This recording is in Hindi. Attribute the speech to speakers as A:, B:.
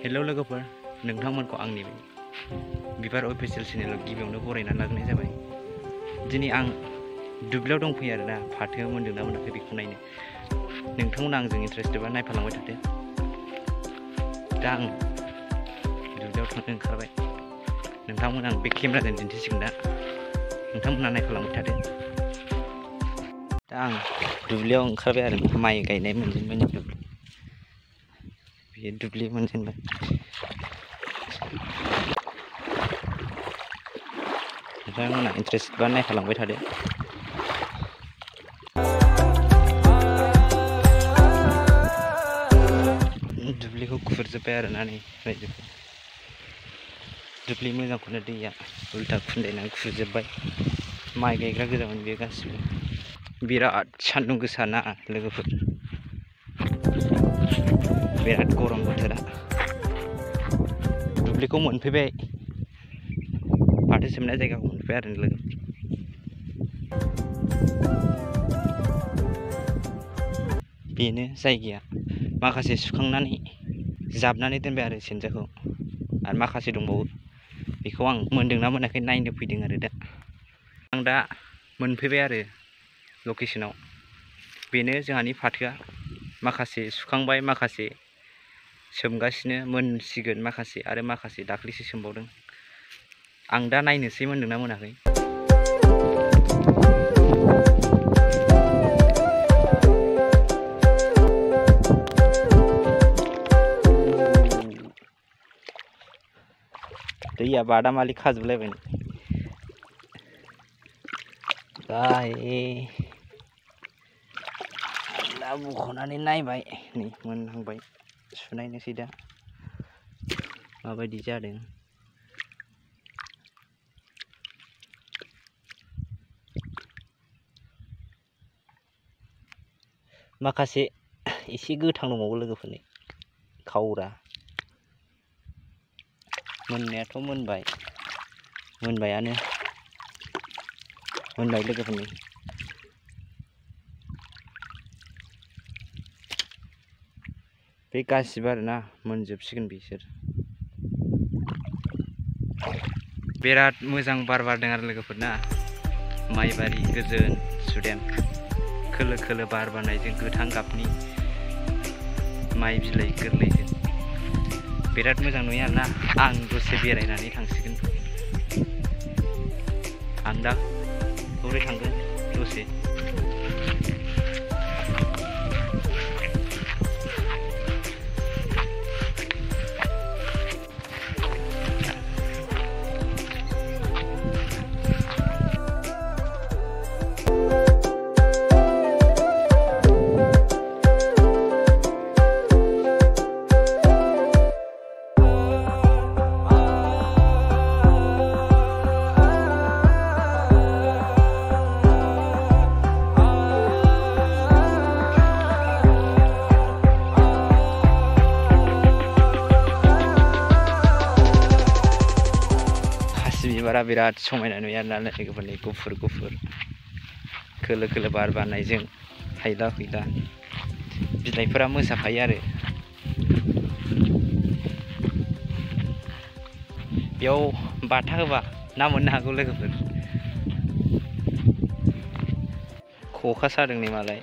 A: हेलो लोगोफोर, नोंथांमोनखौ आंनि बिबार अफिसियेल चेनेलाव गिबियावनो बरायना लाग्रोनाय जाबाय। दिनै आं दुब्लियाव दंफैयो आरोना, फाथो मोनदोंना मोनाखै बेखौ नायनो। नोंथांमोना आंजों इन्टारेस्टेडबा नायफालांबाय थादो। दा आं दुब्लियाव थांनो ओंखारबाय। नोंथांमोना आं बे केमेराजों दिन्थिसिगोन दा। नोंथांमोना नायफालांबाय थादो। दा आं दुब्लियाव ओंखारबाय आरो माइ गायनाय मोनजेनबाय नै दुब्लि। बे दुब्लि मोनजेनबाय। नोंथांमोना इन्टारेस्टबा नायफालांबाय थादो। दुब्लिखौ खुरजोब्बाय आरोना नै रायजोफोर। दुब्लि मोजांखौनो दैया उल्था खुन्दायनानै खुरजोब्बाय। माइ गायग्रा गोजामोन बेयो गासिबो। बिराद सान्दुं गोसा ना लोगोफोर, बिराद गरम बोथोरा। दुब्लिखौ मोनफैबाय, फाथो सोमनाय जायगाखौ मोनफैबाय आरो लोगो। बेनो जायगाया। माखासे सुखांनानै जाबनानै दोनबाय आरो सेनजाखौ, आरो माखासे दंबावो। बेखौ आं मोनदोंना मोनाखै नायनो फैदों आरो दा। आं दा मोनफैबाय आरो लकेसनाव। बेनो जोंहानि फाथोआ। माखासे सुखांबाय, माखासे सोमगासिनो, मोनसिगोन माखासे, आरो माखासे दाख्लैसो सोमबावदों। आं दा नायनोसै मोनदोंना मोनाखै। दैया बादामालि खाजोबलायबाय दा बख'नानै नायबाय, नै मोनहांबाय। सुनायनोसै दा माबायदि जादों। माखासे एसे गोथां दंबावो लोगोफोरनि खावरा। मोननायाथ' मोनबायानो मोनबाय लोगोफोरनि। बे गासिबो आरोना मोनजोबसिगोन बिसोर। बिराद मोजां बार बारदों आरो लोगोफोर ना। माइबारि गोजोन सुदेम, खोलो खोलो बार बारनायजों, गोथां गाबनि माइ बिलाइ गोरलैजों बिराद मोजां नुयो आरोना। आं दसे बेरायनानै थांसिगोन। आं दा हरै थांगोन दसे। बिबारा बिराद समायना नुयो आरोना लोगोफोरनि, गुफुर गुफुर खोलो खोलो बार बारनायजों हायला हुइला बिलाइफोरा मोसाफायो आरो। बेयाव बाथा होबा ना मोननो हागौ लोगोफोर। खखा सादों नै मालाय।